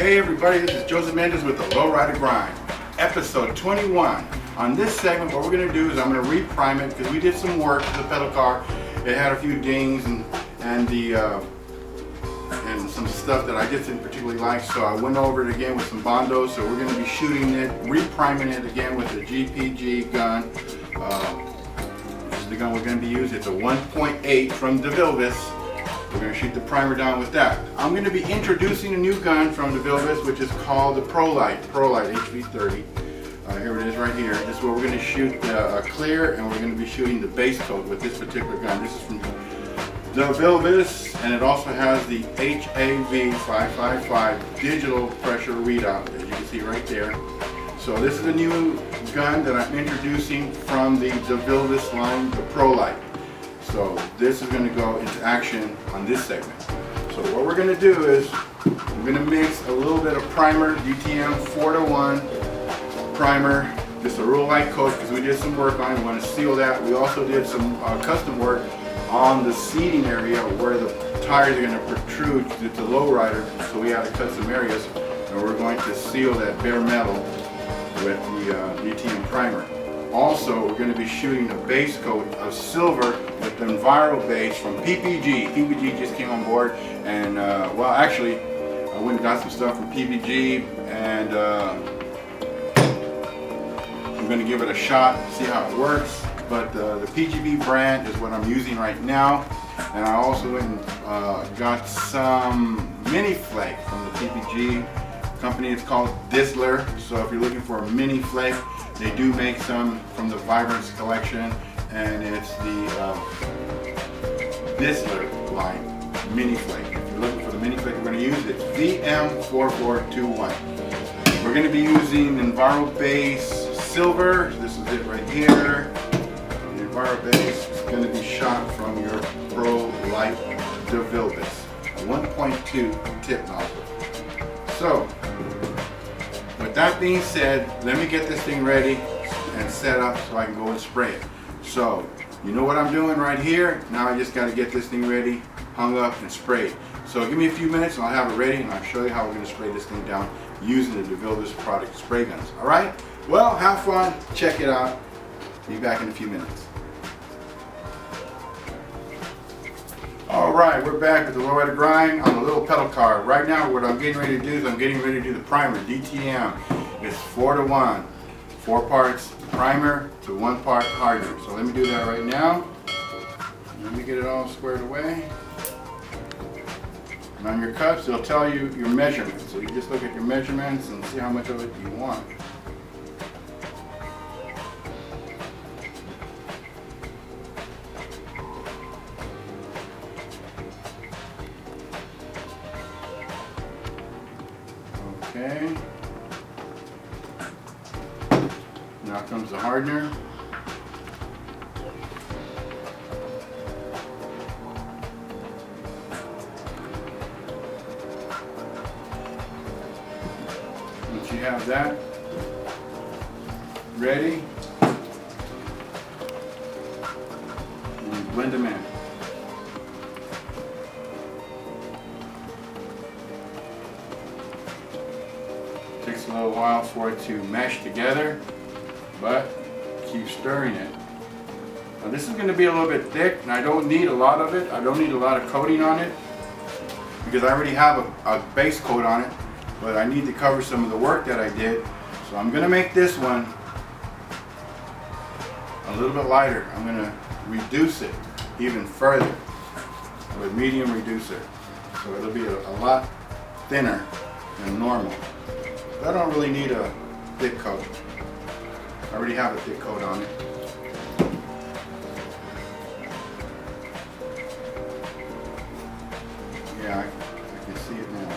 Hey everybody, this is Joseph Mendez with the Lowrider Grind, episode 21. On this segment, what we're going to do is I'm going to re-prime it because we did some work to the pedal car. It had a few dings and some stuff that I just didn't particularly like, so I went over it again with some Bondos. So we're going to be shooting it, re-priming it again with the PPG gun. This is the gun we're going to be using. It's a 1.8 from DeVilbiss. We're going to shoot the primer down with that. I'm going to be introducing a new gun from DeVilbiss, which is called the ProLite HV30. Here it is right here. This is where we're going to shoot clear, and we're going to be shooting the base coat with this particular gun. This is from DeVilbiss, and it also has the HAV 555 digital pressure readout, as you can see right there. So this is a new gun that I'm introducing from the DeVilbiss line, the ProLite. So this is going to go into action on this segment. So what we're going to do is we're going to mix a little bit of primer, DTM 4:1 primer, just a real light coat because we did some work on it. We want to seal that. We also did some custom work on the seating area where the tires are going to protrude. It's a Lowrider, so we had to cut some areas, and we're going to seal that bare metal with the DTM primer. Also, we're going to be shooting a base coat of silver with the Enviro base from PPG. PPG just came on board, and well, actually, I went and got some stuff from PPG, and I'm going to give it a shot, see how it works. But the PGB brand is what I'm using right now, and I also went and got some mini flake from the PPG company. It's called Dizzler. So if you're looking for a mini flake, they do make some from the Vibrance collection, and it's the Dizzler line mini flake. If you're looking for the mini flake we're going to use, it's VM4421. We're going to be using Enviro base silver. This is it right here. The Enviro base is going to be shot from your ProLite DeVilbiss 1.2 tip nozzle. So, with that being said, let me get this thing ready and set up so I can go and spray it. So, you know what I'm doing right here? Now I just got to get this thing ready, hung up, and sprayed. So give me a few minutes and I'll have it ready, and I'll show you how we're going to spray this thing down using the DeVilbiss product spray guns. Alright? Well, have fun, check it out. Be back in a few minutes. Alright, we're back with the Lowrider Grind on the little pedal car. Right now what I'm getting ready to do is I'm getting ready to do the primer, DTM. It's 4:1. 4 parts primer to 1 part hardener. So let me do that right now. Let me get it all squared away. And on your cups it'll tell you your measurements. So you just look at your measurements and see how much of it you want. Okay, now comes the hardener. Once you have that ready, you blend them in. Takes a little while for it to mesh together, but keep stirring it. Now this is going to be a little bit thick, and I don't need a lot of it. I don't need a lot of coating on it because I already have a base coat on it, but I need to cover some of the work that I did. So I'm going to make this one a little bit lighter. I'm going to reduce it even further with medium reducer. So it'll be a lot thinner than normal. I don't really need a thick coat. I already have a thick coat on it. Yeah, I can see it now.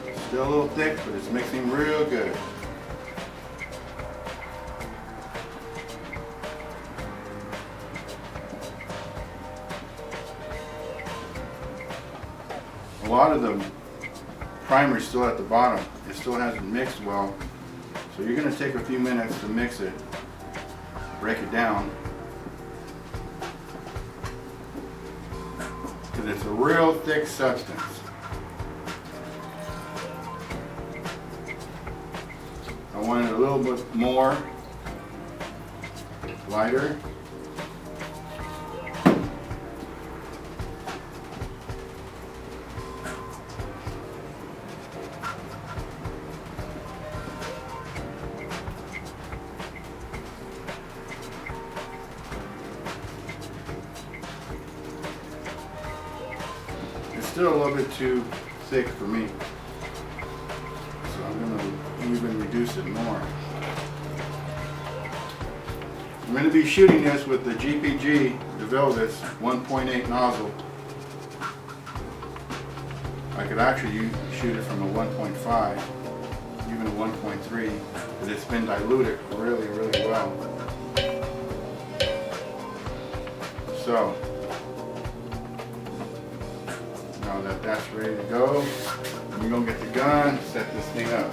It's still a little thick, but it's mixing real good. A lot of the primer is still at the bottom. It still hasn't mixed well. So you're going to take a few minutes to mix it, break it down. because it's a real thick substance. want it a little bit more lighter. It's still a little bit too thick for me, so I'm going to even reduce it more. I'm going to be shooting this with the GPG, the Velvet's 1.8 nozzle. I could actually shoot it from a 1.5, even a 1.3, because it's been diluted really, really well. So, now that that's ready to go, we're going to get the gun, set this thing up.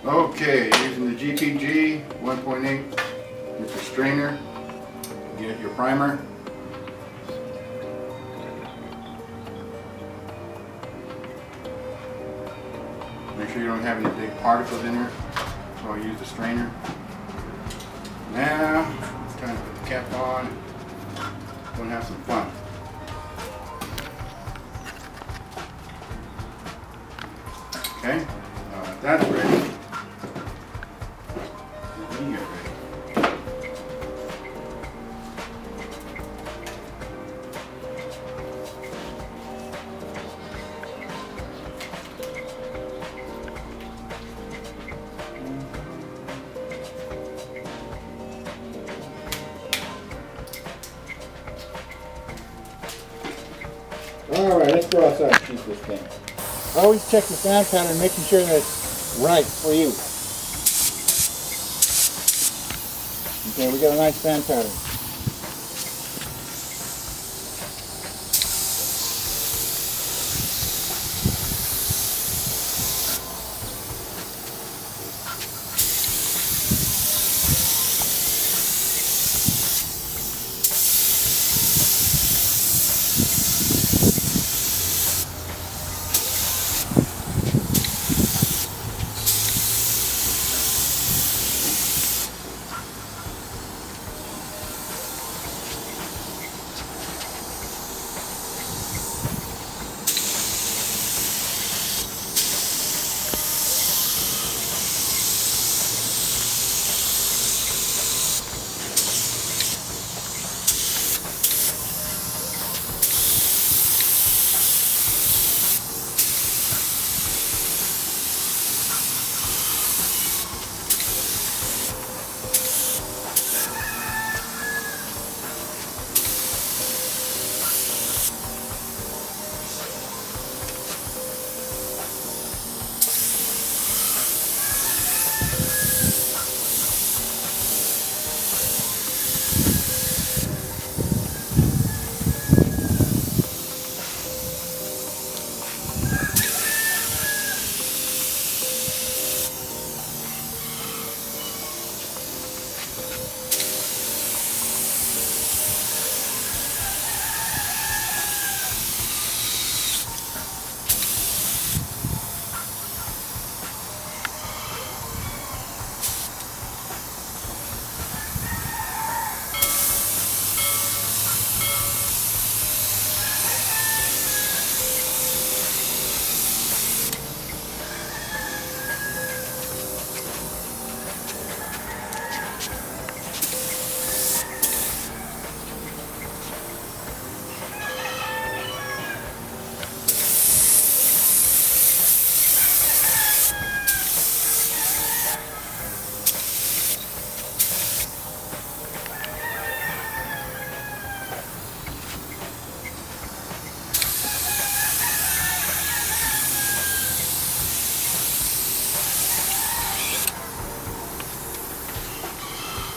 Okay, using the GPG 1.8 with your strainer, get your primer. Make sure you don't have any big particles in there, so I'll use the strainer. Now, it's time to put the cap on. Gonna have some fun. Okay, now that that's ready, let me get ready. Alright, let's go outside and shoot this thing. Always check the fan pattern, making sure that it's right for you. Okay, we got a nice fan pattern.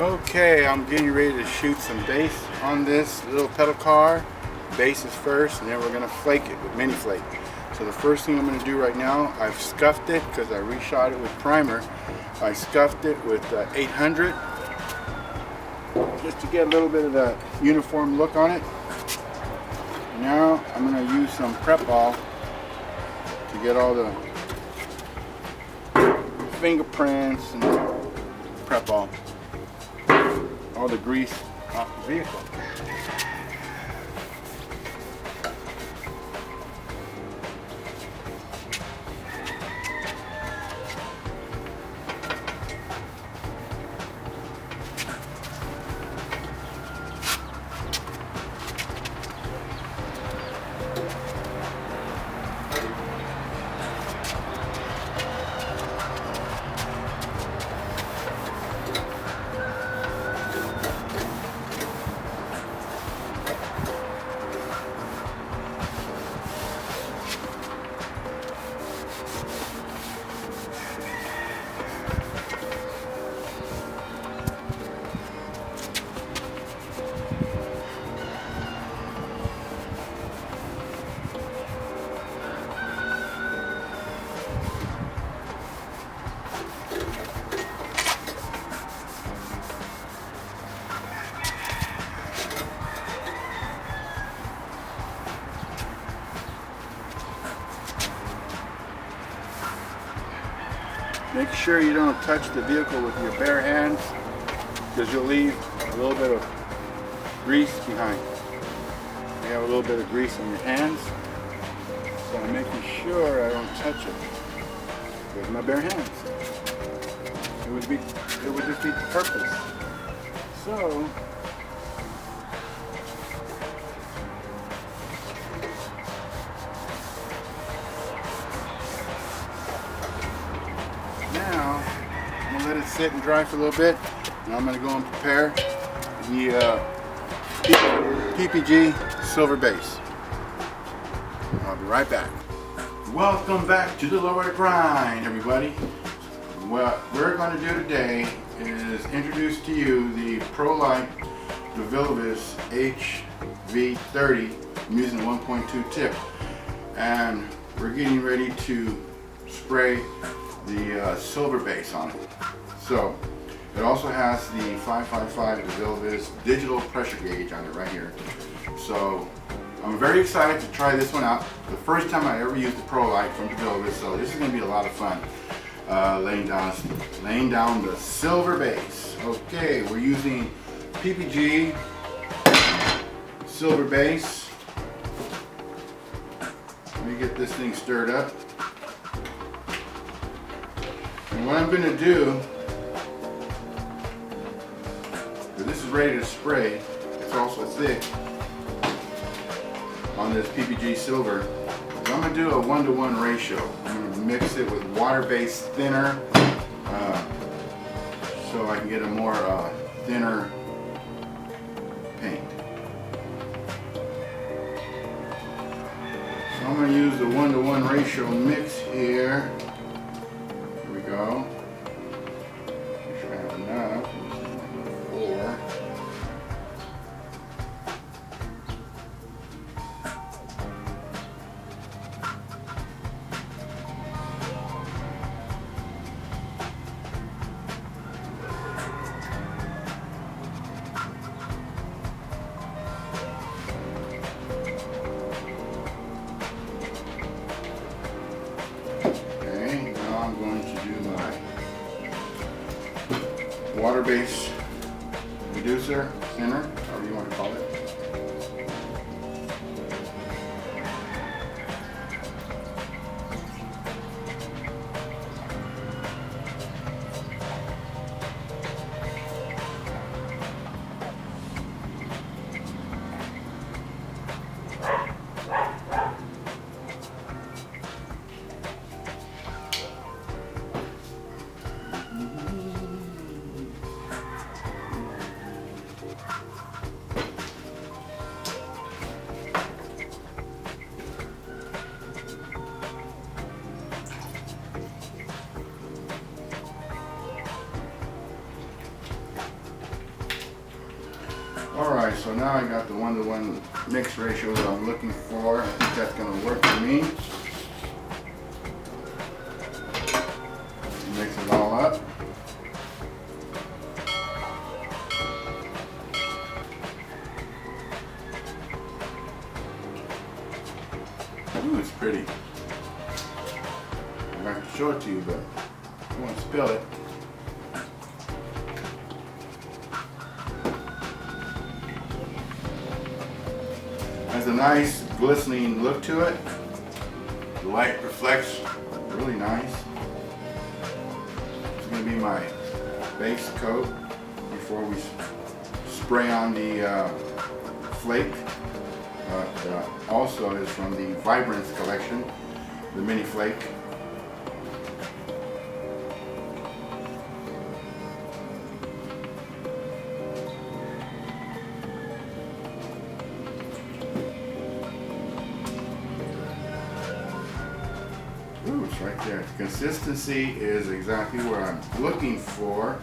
Okay, I'm getting ready to shoot some base on this little pedal car. Base is first, and then we're gonna flake it with mini flake. So the first thing I'm gonna do right now, I've scuffed it because I reshot it with primer. I scuffed it with 800 just to get a little bit of that uniform look on it. Now I'm gonna use some prep ball to get all the fingerprints and prep all the grease off the vehicle. Make sure you don't touch the vehicle with your bare hands, because you'll leave a little bit of grease behind. You have a little bit of grease on your hands, so I'm making sure I don't touch it with my bare hands. It would defeat the purpose. So now I'm gonna let it sit and dry for a little bit, and I'm gonna go and prepare the PPG silver base. I'll be right back. Welcome back to the Lowrider grind, everybody. What we're going to do today is introduce to you the ProLite DeVilvis HV30. I'm using a 1.2 tip, and we're getting ready to spray the silver base on it. So it also has the 555 DeVilvis digital pressure gauge on it right here. So I'm very excited to try this one out. The first time I ever used the ProLite from DeVilvis, so this is going to be a lot of fun. Laying down the silver base. Okay, we're using PPG silver base. Let me get this thing stirred up. And what I'm going to do, because this is ready to spray, it's also thick on this PPG silver, so I'm going to do a 1-to-1 ratio. I'm going to mix it with water-based thinner so I can get a more thinner paint. So I'm going to use the 1-to-1 ratio mix here. Here we go. Make sure I have enough. 4. Water-based reducer, thinner, however you want to call it. Alright, so now I got the 1-to-1 mix ratio that I'm looking for. I think that's going to work for me. Mix it all up. Ooh, it's pretty. I'm not going to show it to you, but who wants to spill it. Has a nice glistening look to it. The light reflects really nice. It's going to be my base coat before we spray on the Flake. Also is from the Vibrance collection, the mini Flake. Ooh, it's right there. The consistency is exactly what I'm looking for.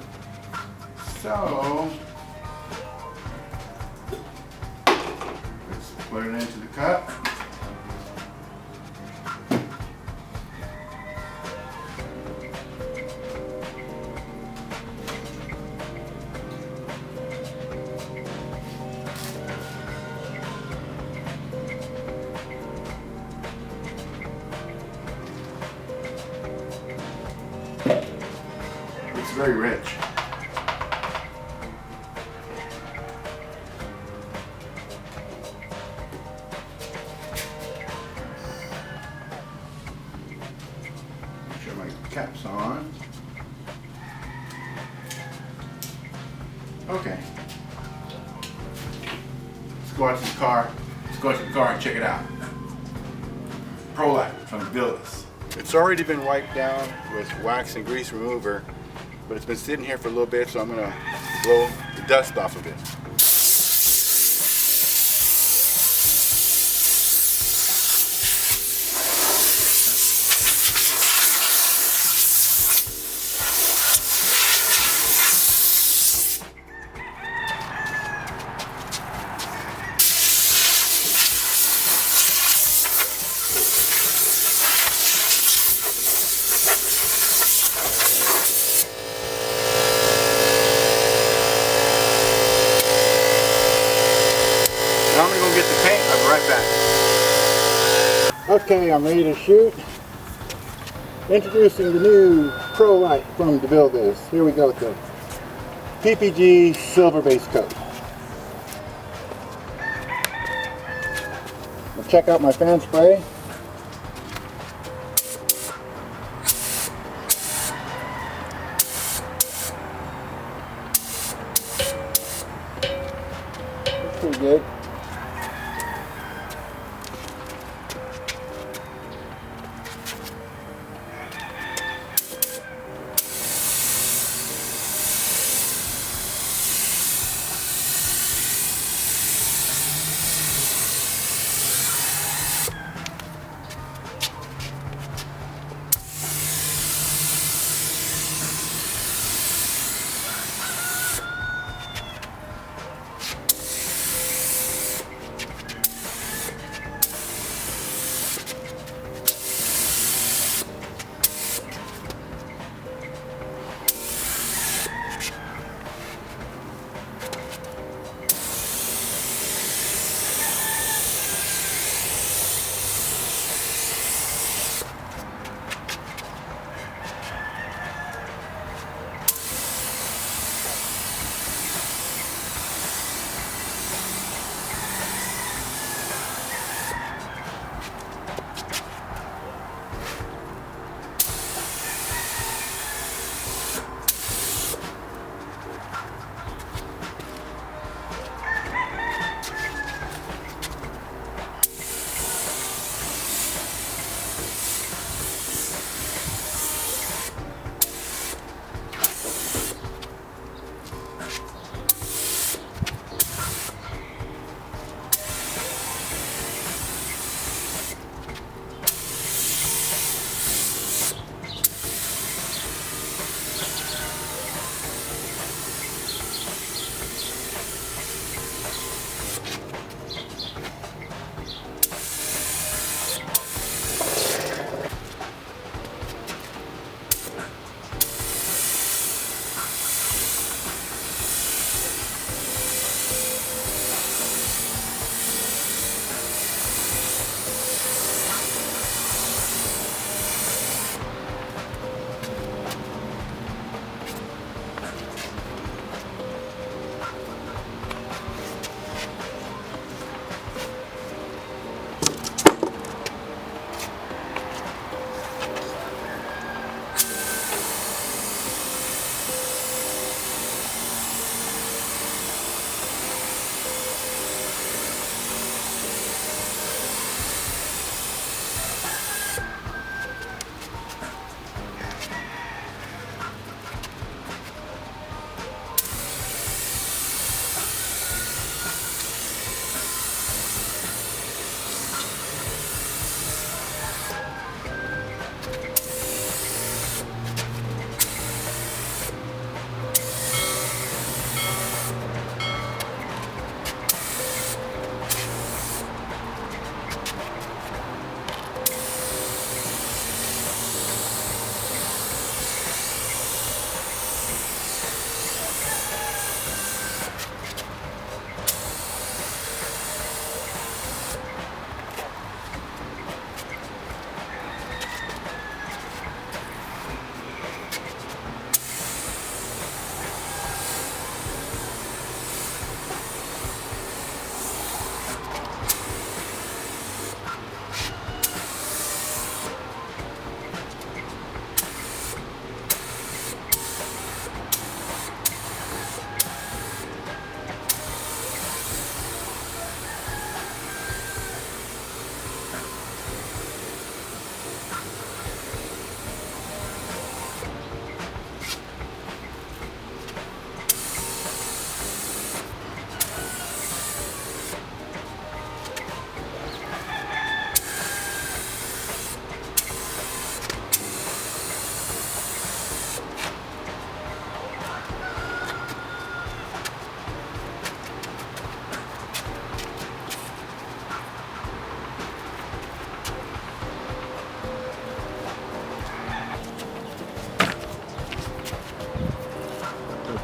So let's put it into the cup. It's very rich. Make sure my cap's on. Okay. Let's go out to the car. Let's go out to the car and check it out. Pro Light from the Builders. It's already been wiped down with wax and grease remover, but it's been sitting here for a little bit, so I'm gonna blow the dust off of it. Now I'm gonna go get the paint. I'll be right back. Okay, I'm ready to shoot. Introducing the new Pro Light from the Builders. Here we go with the PPG silver base coat. Let's check out my fan spray. That's pretty good.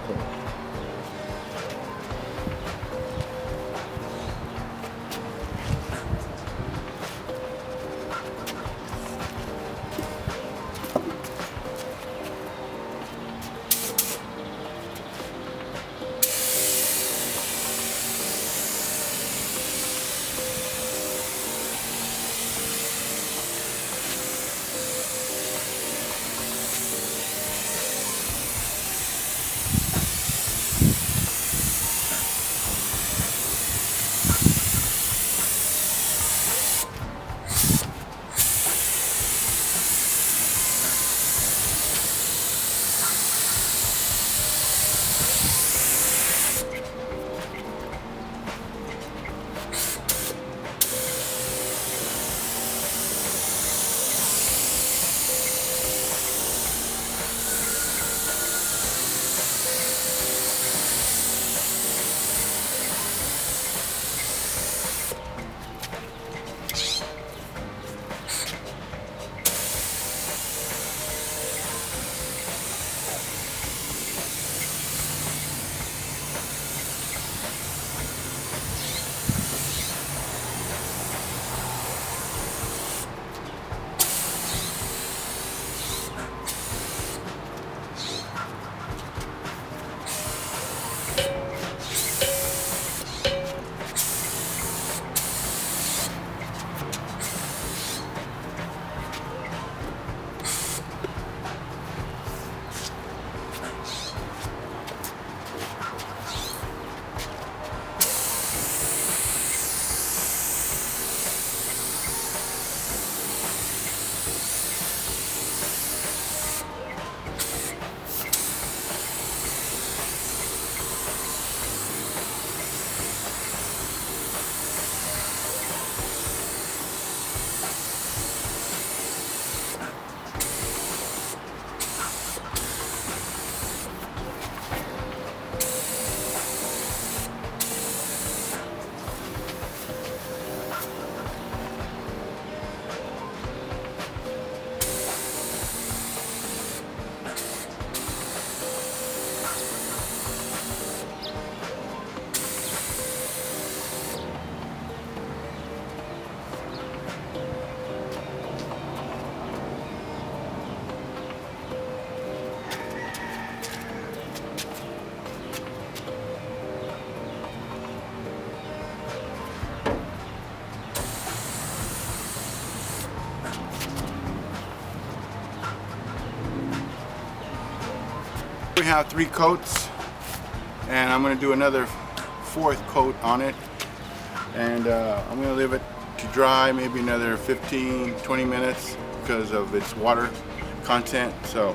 clean. We have 3 coats, and I'm going to do another 4th coat on it, and I'm going to leave it to dry maybe another 15-20 minutes because of its water content. So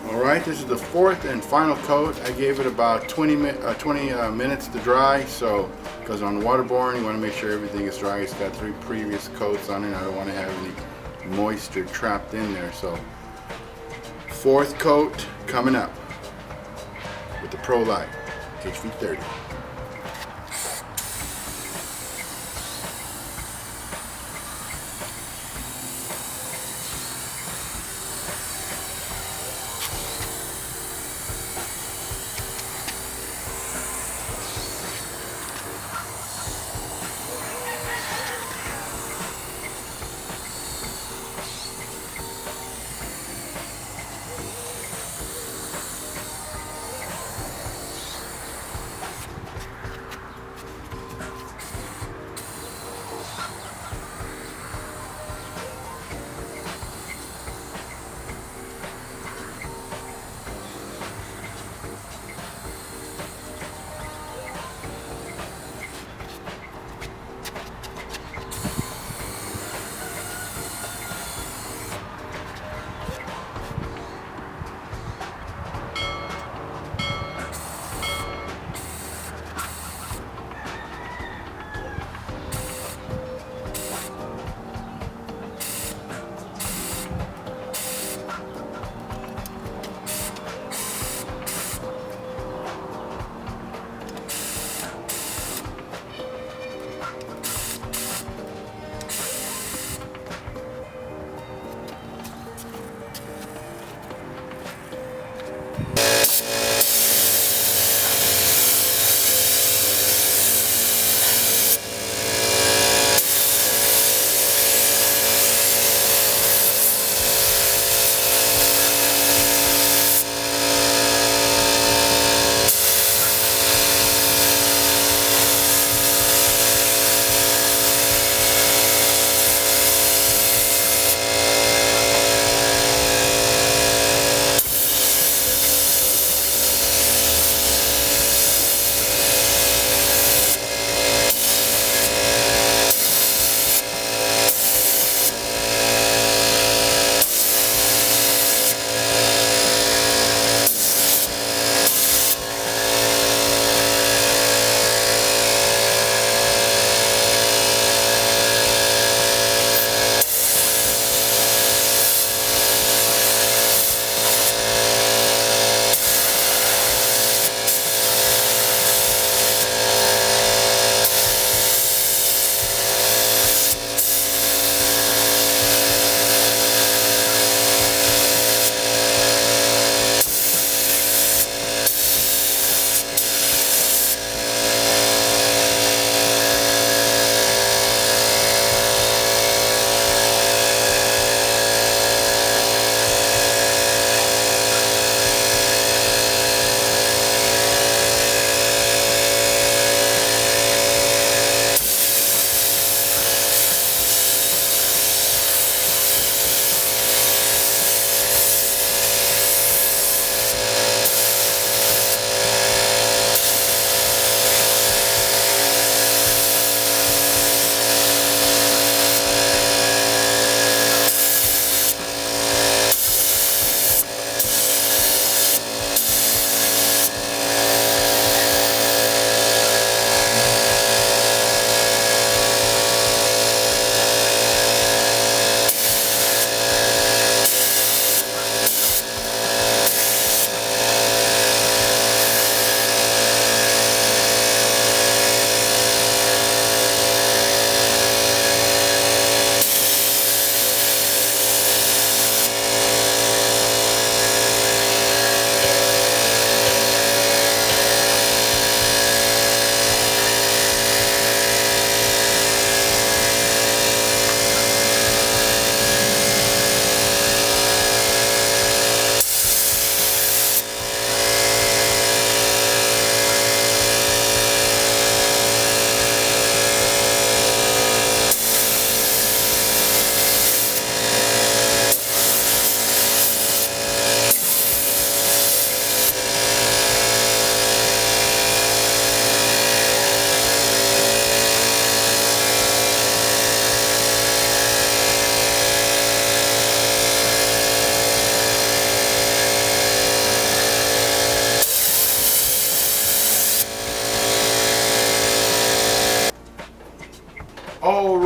alright, this is the 4th and final coat. I gave it about 20 minutes to dry, so because on waterborne you want to make sure everything is dry. It's got 3 previous coats on it. I don't want to have any moisture trapped in there. So 4th coat coming up with the Pro Light HV30.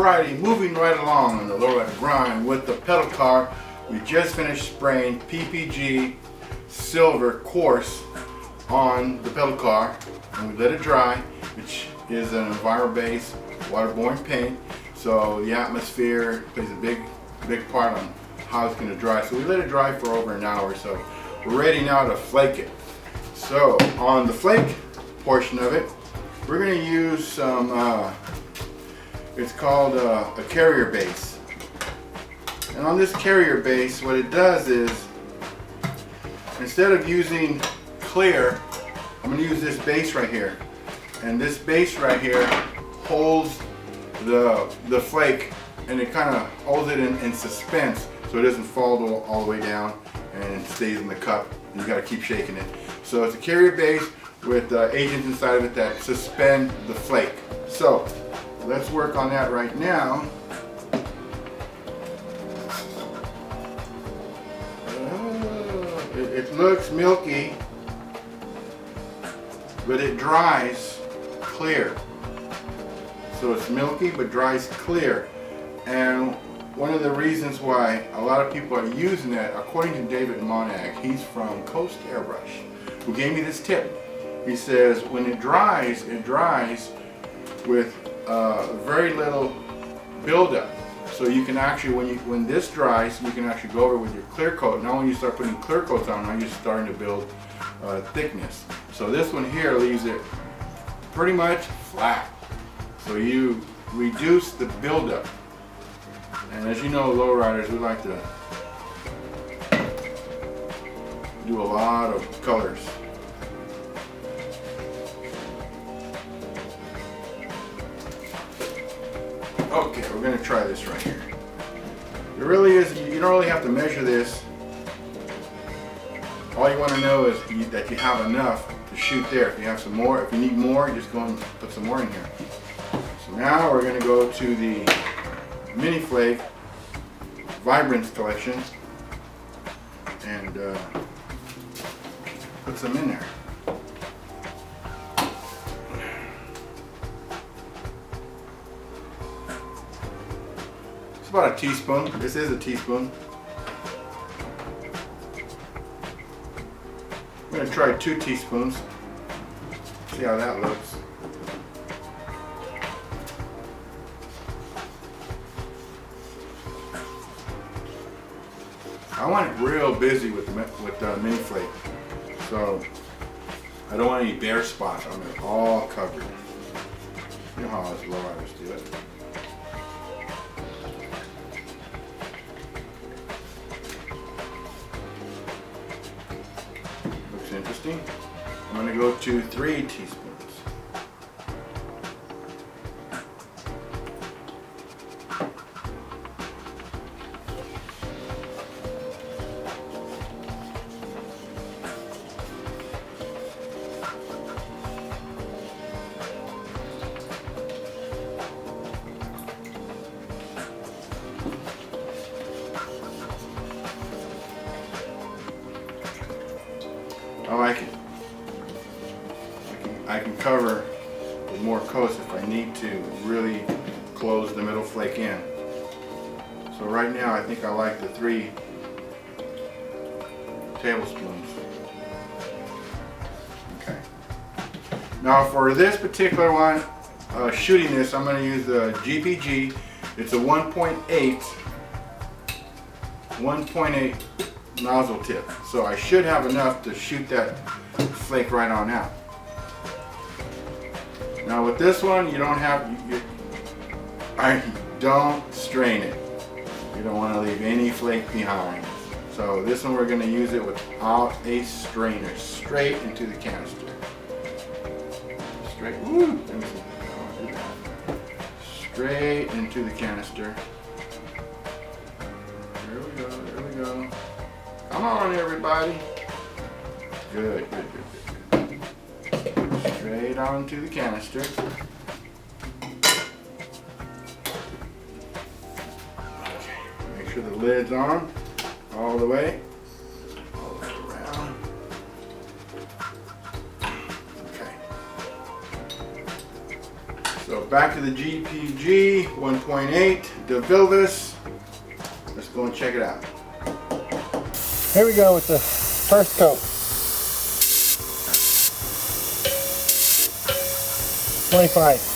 Alrighty, moving right along on the Lowrider grind with the pedal car. We just finished spraying PPG silver coarse on the pedal car, and we let it dry, which is an enviro-based waterborne paint. So the atmosphere plays a big part on how it's going to dry. So we let it dry for over an hour. So we're ready now to flake it. So on the flake portion of it, we're going to use some, it's called a carrier base. And on this carrier base, what it does is, instead of using clear, I'm going to use this base right here. And this base right here holds the flake, and it kind of holds it in suspense so it doesn't fall all the way down and it stays in the cup. You got to keep shaking it. So it's a carrier base with agents inside of it that suspend the flake. So let's work on that right now. It looks milky, but it dries clear. So it's milky but dries clear. And one of the reasons why a lot of people are using that, according to David Monag, he's from Coast Airbrush, who gave me this tip. He says when it dries with very little buildup. So you can actually, when this dries, you can actually go over with your clear coat. Now when you start putting clear coats on, now you're starting to build thickness. So this one here leaves it pretty much flat. So you reduce the buildup. And as you know, lowriders, we like to do a lot of colors. Okay, we're going to try this right here. It really is, you don't really have to measure this. All you want to know is that you have enough to shoot there. If you have some more, if you need more, just go and put some more in here. So now we're going to go to the Mini Flake Vibrance collection and put some in there. It's about a teaspoon. This is a teaspoon. I'm going to try 2 teaspoons. See how that looks. I want it real busy with Mini Flake, so I don't want any bare spots. I want it all covered. You know how us lowriders do it. Looks interesting. I'm going to go to 3 teaspoons. I like it. I can cover with more coats if I need to really close the middle flake in. So right now I think I like the 3 tablespoons. Okay. Now for this particular one, shooting this, I'm going to use the GPG. It's a 1.8 nozzle tip. So I should have enough to shoot that flake right on out. Now with this one, you don't have, don't strain it. You don't want to leave any flake behind. So this one we're going to use it without a strainer, straight into the canister. Straight, woo, let me see. Oh, do that. Straight into the canister. There we go, there we go. Come on, everybody. Good, good, good, good, good. Straight onto the canister. Okay, make sure the lid's on all the way around. Okay. So back to the GPG 1.8 DeVilbiss. Let's go and check it out. Here we go with the first coat. 25.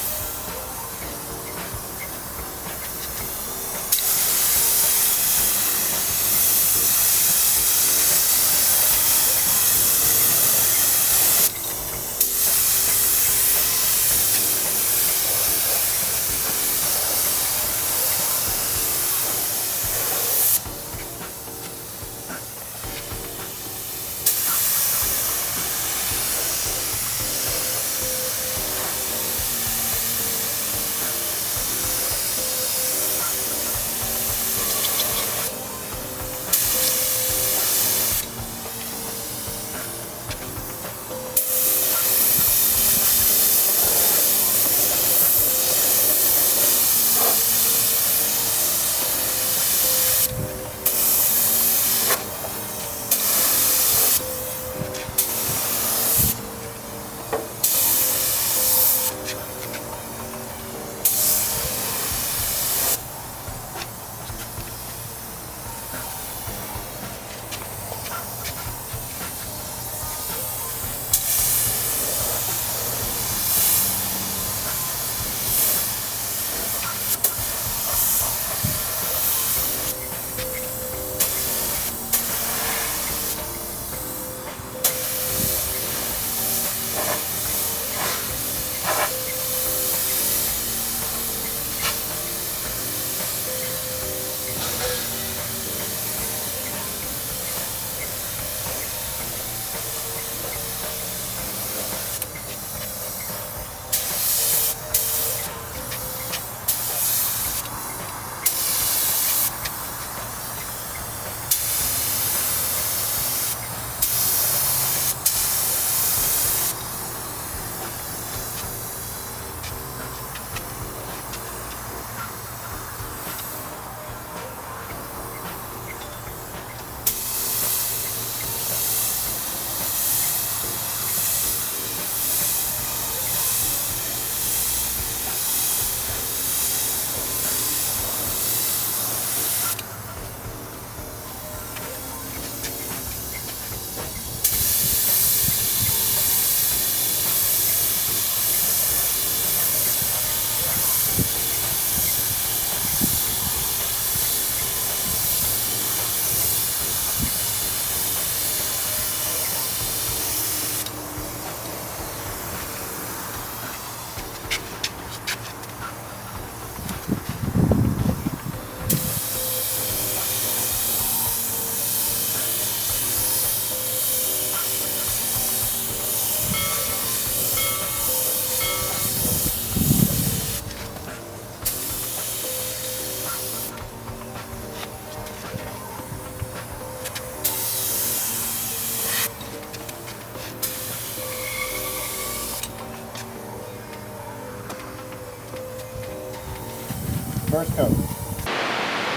First coat.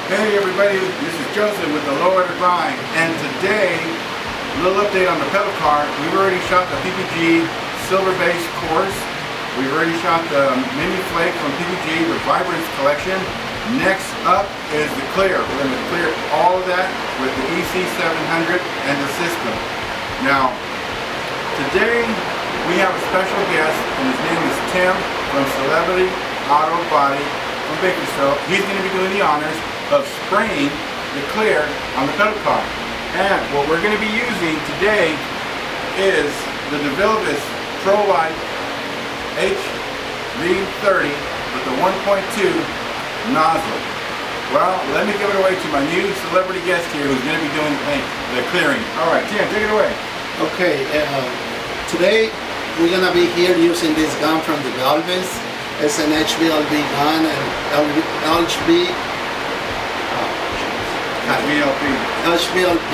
Hey everybody, this is Joseph with the Lowrider Grind, and today, a little update on the pedal car. We've already shot the PPG silver base course. We've already shot the mini Flake from PPG, the Vibrance collection. Next up is the clear. We're going to clear all of that with the EC700 and the system. Now, today we have a special guest, and his name is Tim from Celebrity Auto Body from Bakersfield. He's going to be doing the honors of spraying the clear on the pedal car. And what we're going to be using today is the DeVilbiss Pro Light HV30 with the 1.2 nozzle. Well, let me give it away to my new celebrity guest here who's going to be doing the clearing. All right, Tim, take it away. Okay, today we're going to be here using this gun from DeVilbiss. It's an HVLP gun and HVLP.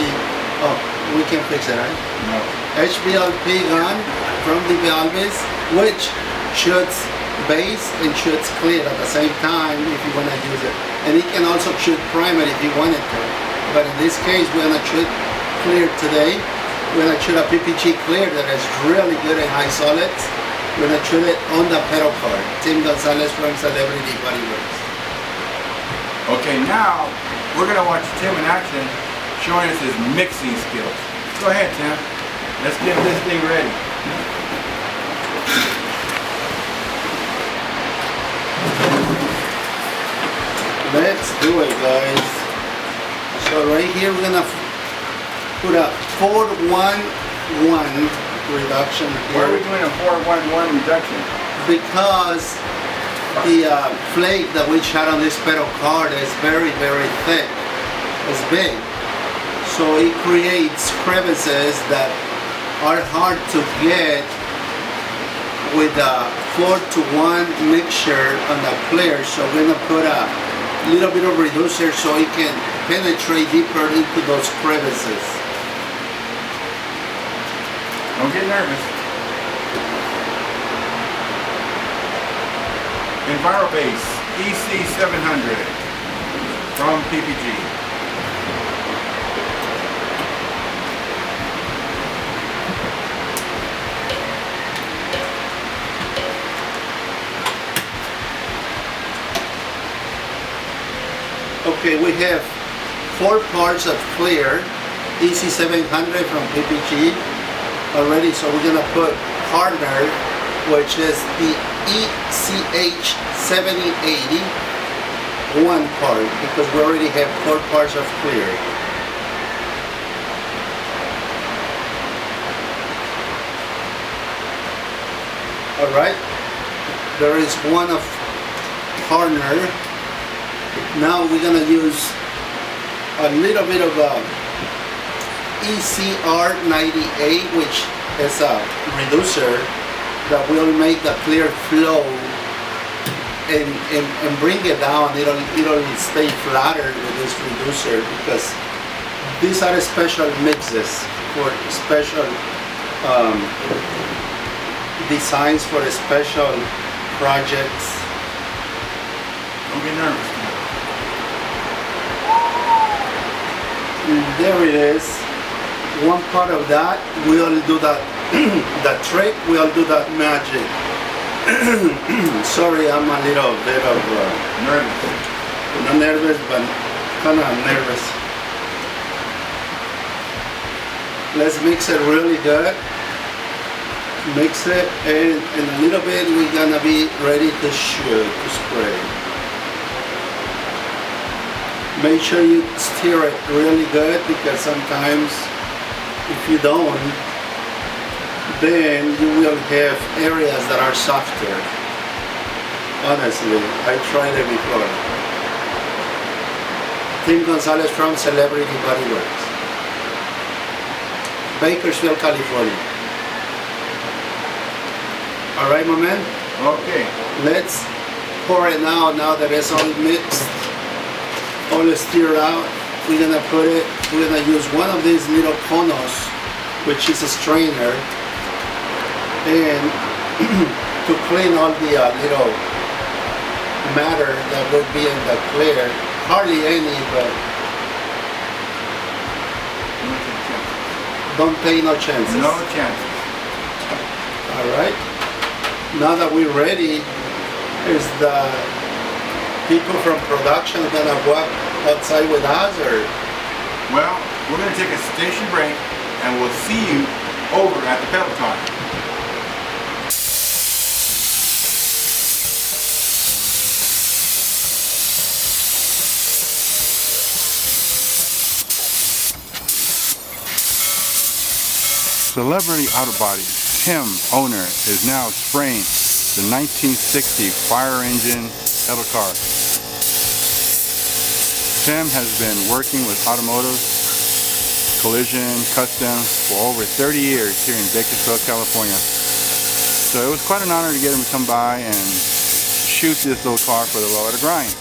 Oh, we can fix it, right? No. HVLP gun from DeVilbiss, which shoots base and shoots clear at the same time if you want to use it. And it can also shoot primer if you wanted to. But in this case, we're going to shoot clear today. We're going to shoot a PPG clear that is really good in high solids. We're gonna shoot it on the pedal card. Tim Gonzalez from Celebrity Bodyworks. Okay, now we're gonna watch Tim in action, showing us his mixing skills. Go ahead, Tim. Let's get this thing ready. Let's do it, guys. So right here we're gonna put a 4-1-1 reduction Why are we here doing a 4-1-1 reduction? because the flake that we shot on this pedal card is very, very thick. It's big. So it creates crevices that are hard to get with a 4-to-1 mixture on the clear. So we're gonna put a little bit of reducer so it can penetrate deeper into those crevices. Don't get nervous. EnviroBase EC700 from PPG. Okay, we have 4 parts of clear EC700 from PPG already, so we're gonna put hardener, which is the ECH7080, 1 part, because we already have 4 parts of clear. Alright, there is 1 of hardener. Now we're gonna use a little bit of ECR98, which is a reducer that will make the clear flow and bring it down. It'll stay flatter with this reducer because these are special mixes for special designs for special projects. Don't get nervous. There it is. 1 part of that, we'll do that that trick, we'll do that magic. Sorry, I'm a little bit of Nervous. not nervous, but kind of nervous. Let's mix it really good. Mix it, and in a little bit we're gonna be ready to shoot, to spray. Make sure you stir it really good, because sometimes if you don't, then you will have areas that are softer. Honestly, I tried it before. Tim Gonzalez from Celebrity Bodyworks, Bakersfield, California. All right, my man. Okay. Let's pour it now that it's all mixed. All stirred out. We're gonna use one of these little conos, which is a strainer, and to clean all the little matter that would be in the clear. Hardly any, but don't take no chances. No chances. All right. Now that we're ready, is the people from production gonna walk outside with us, or? Well, we're going to take a station break and we'll see you over at the pedal car. Celebrity Auto Body, Tim, owner, is now spraying the 1960 fire engine pedal car. Tim has been working with automotive, collision, custom for over 30 years here in Bakersfield, California. So it was quite an honor to get him to come by and shoot this little car for the Lowrider grind.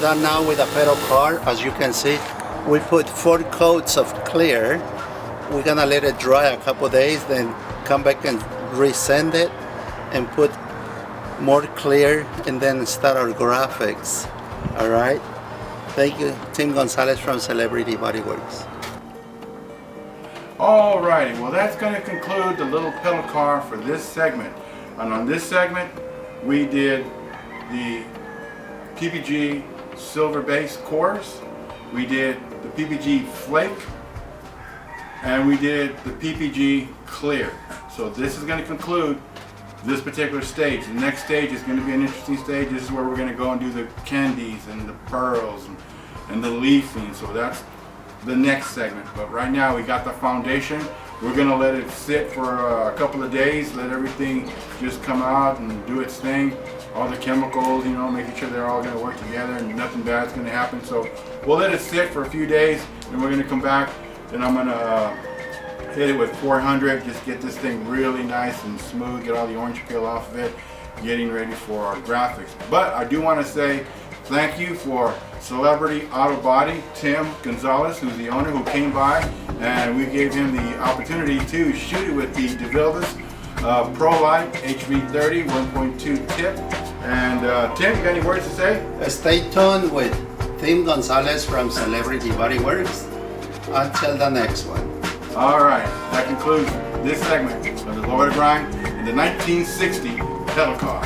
done now with a pedal car. As you can see, we put 4 coats of clear. We're gonna let it dry a couple days, then come back and resend it and put more clear, and then start our graphics. All right. Thank you, Tim Gonzalez from Celebrity Body Works. Alrighty, well that's going to conclude the little pedal car for this segment. And on this segment, we did the PPG silver base cores, we did the PPG Flake, and we did the PPG Clear. So this is going to conclude this particular stage. The next stage is going to be an interesting stage. This is where we're going to go and do the candies and the pearls and the leafing. So that's the next segment. But right now we got the foundation. We're going to let it sit for a couple of days, let everything just come out and do its thing. All the chemicals, you know, making sure they're all going to work together and nothing bad's going to happen. So we'll let it sit for a few days, and we're going to come back, and I'm going to hit it with 400, just get this thing really nice and smooth, get all the orange peel off of it, getting ready for our graphics. But I do want to say thank you for Celebrity Auto Body, Tim Gonzalez, who's the owner, who came by, and we gave him the opportunity to shoot it with the DeVilbiss Pro Light HV30 1.2 tip. And Tim, you got any words to say? Stay tuned with Tim Gonzalez from Celebrity Body Works. Until the next one. Alright, that concludes this segment of the Lowrider Grind in the 1960 pedal car.